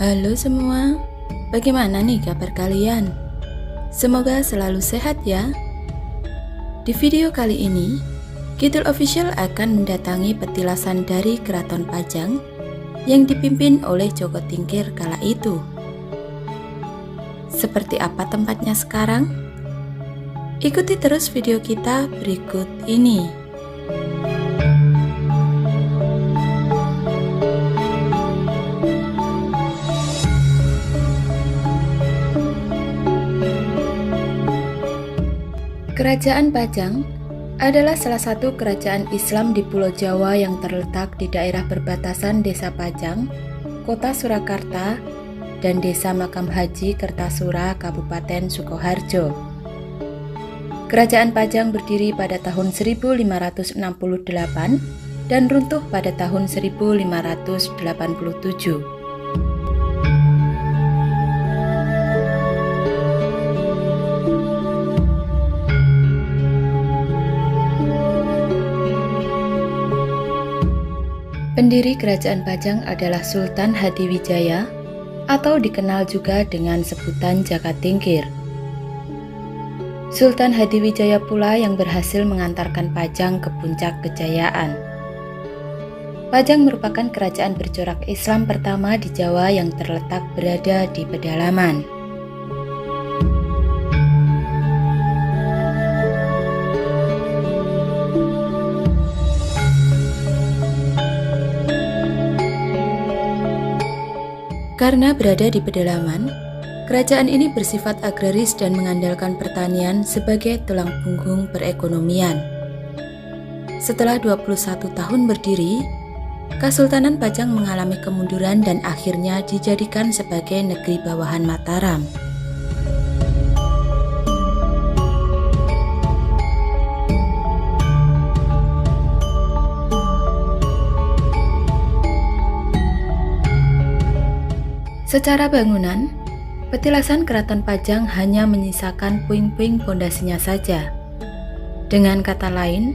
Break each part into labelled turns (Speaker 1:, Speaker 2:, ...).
Speaker 1: Halo semua, bagaimana nih kabar kalian? Semoga selalu sehat ya. Di video kali ini, Kidul Official akan mendatangi petilasan dari Keraton Pajang yang dipimpin oleh Joko Tingkir kala itu. Seperti apa tempatnya sekarang? Ikuti terus video kita berikut ini. Kerajaan Pajang adalah salah satu kerajaan Islam di Pulau Jawa yang terletak di daerah perbatasan Desa Pajang, Kota Surakarta, dan Desa Makam Haji Kertasura, Kabupaten Sukoharjo. Kerajaan Pajang berdiri pada tahun 1568 dan runtuh pada tahun 1587. Pendiri Kerajaan Pajang adalah Sultan Hadiwijaya atau dikenal juga dengan sebutan Jaka Tingkir. Sultan Hadiwijaya pula yang berhasil mengantarkan Pajang ke puncak kejayaan. Pajang merupakan kerajaan bercorak Islam pertama di Jawa yang terletak berada di pedalaman. Karena berada di pedalaman, kerajaan ini bersifat agraris dan mengandalkan pertanian sebagai tulang punggung perekonomian. Setelah 21 tahun berdiri, Kesultanan Pajang mengalami kemunduran dan akhirnya dijadikan sebagai negeri bawahan Mataram. Secara bangunan, petilasan Keraton Pajang hanya menyisakan puing-puing pondasinya saja. Dengan kata lain,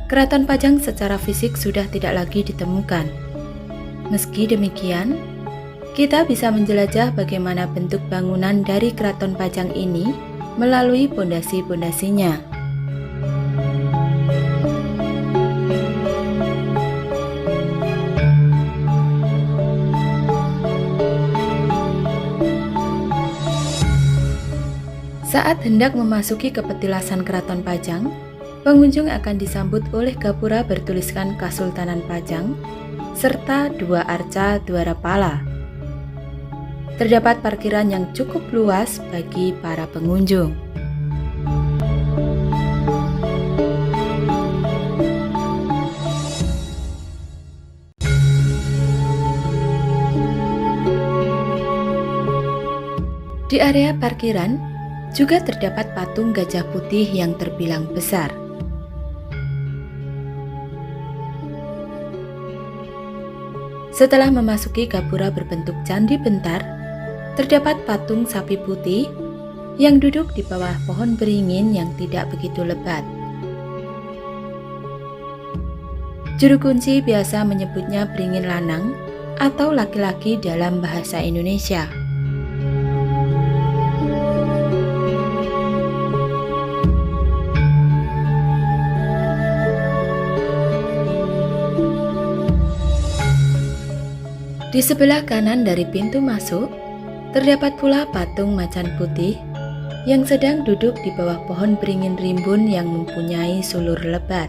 Speaker 1: Keraton Pajang secara fisik sudah tidak lagi ditemukan. Meski demikian, kita bisa menjelajah bagaimana bentuk bangunan dari Keraton Pajang ini melalui pondasi-pondasinya. Saat hendak memasuki ke petilasan Keraton Pajang, pengunjung akan disambut oleh gapura bertuliskan Kesultanan Pajang, serta dua arca dwarapala. Terdapat parkiran yang cukup luas bagi para pengunjung. Di area parkiran, juga terdapat patung gajah putih yang terbilang besar. Setelah memasuki gapura berbentuk candi bentar, terdapat patung sapi putih yang duduk di bawah pohon beringin yang tidak begitu lebat. Juru kunci biasa menyebutnya beringin lanang atau laki-laki dalam bahasa Indonesia. Di sebelah kanan dari pintu masuk, terdapat pula patung macan putih yang sedang duduk di bawah pohon beringin rimbun yang mempunyai sulur lebat.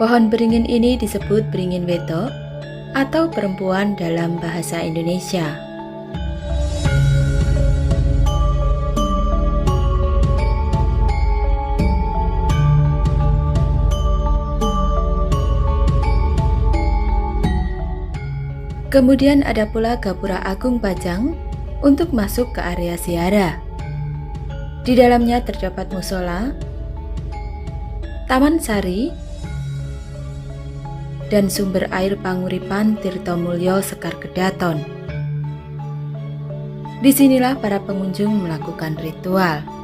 Speaker 1: Pohon beringin ini disebut beringin weto atau perempuan dalam bahasa Indonesia. Kemudian ada pula Gapura Agung Pajang untuk masuk ke area ziarah. Di dalamnya terdapat musola, taman sari, dan sumber air panguripan Tirtomulyo Sekar Kedaton. Disinilah para pengunjung melakukan ritual.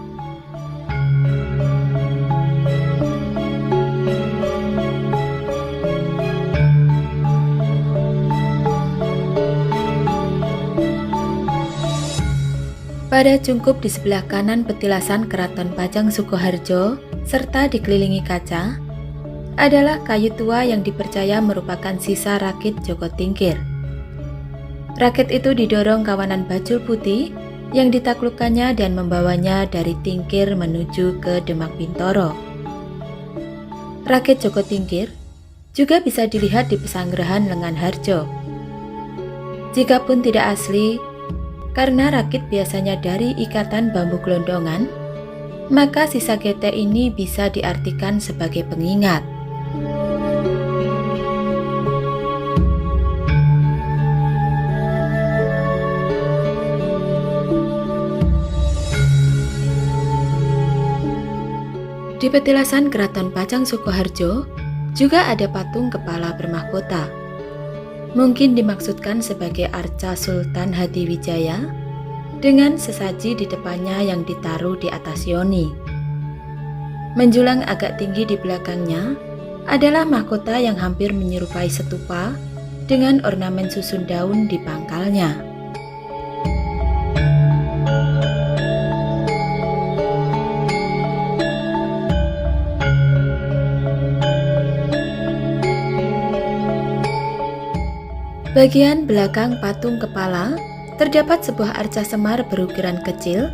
Speaker 1: Pada cungkup di sebelah kanan petilasan Keraton Pajang Sukoharjo serta dikelilingi kaca adalah kayu tua yang dipercaya merupakan sisa rakit Joko Tingkir. Rakit itu didorong kawanan bajul putih yang ditaklukkannya dan membawanya dari Tingkir menuju ke Demak Bintoro. Rakit Joko Tingkir juga bisa dilihat di Pesanggerahan Lengan Harjo. Jikapun tidak asli, karena rakit biasanya dari ikatan bambu gelondongan, maka sisa getek ini bisa diartikan sebagai pengingat. Di petilasan Keraton Pajang Sukoharjo juga ada patung kepala bermahkota. Mungkin dimaksudkan sebagai arca Sultan Hadiwijaya dengan sesaji di depannya yang ditaruh di atas yoni. Menjulang agak tinggi di belakangnya adalah mahkota yang hampir menyerupai stupa dengan ornamen susun daun di pangkalnya. Bagian belakang patung kepala terdapat sebuah arca semar berukiran kecil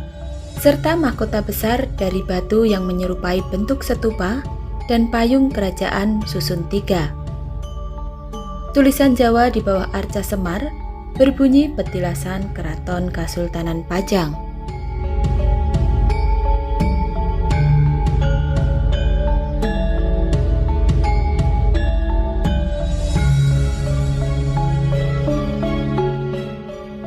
Speaker 1: serta mahkota besar dari batu yang menyerupai bentuk stupa dan payung kerajaan susun tiga. Tulisan Jawa di bawah arca semar berbunyi petilasan Keraton Kasultanan Pajang.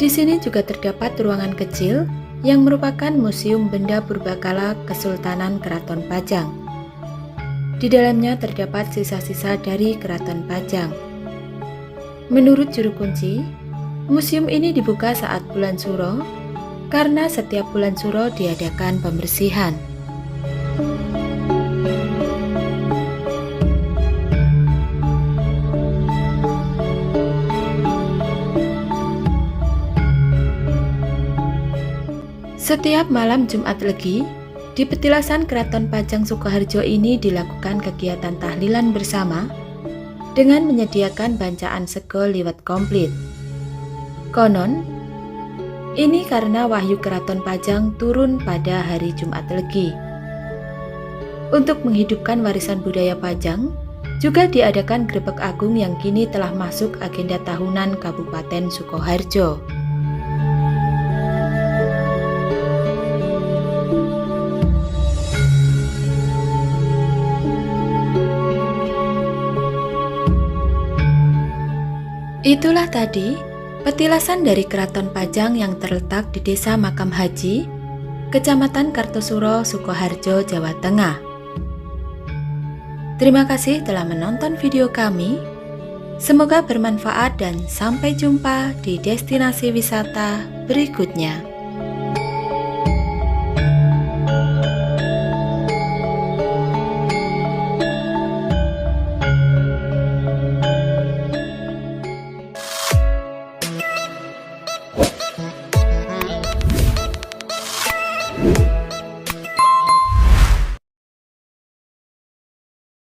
Speaker 1: Di sini juga terdapat ruangan kecil yang merupakan museum benda purbakala Kesultanan Keraton Pajang. Di dalamnya terdapat sisa-sisa dari Keraton Pajang. Menurut juru kunci, museum ini dibuka saat bulan Suro karena setiap bulan Suro diadakan pembersihan. Setiap malam Jumat Legi, di petilasan Keraton Pajang Sukoharjo ini dilakukan kegiatan tahlilan bersama dengan menyediakan bancaan sego liwet komplit. Konon, ini karena wahyu Keraton Pajang turun pada hari Jumat Legi. Untuk menghidupkan warisan budaya Pajang, juga diadakan grebek agung yang kini telah masuk agenda tahunan Kabupaten Sukoharjo. Itulah tadi petilasan dari Keraton Pajang yang terletak di Desa Makam Haji, Kecamatan Kartosuro, Sukoharjo, Jawa Tengah. Terima kasih telah menonton video kami. Semoga bermanfaat dan sampai jumpa di destinasi wisata berikutnya.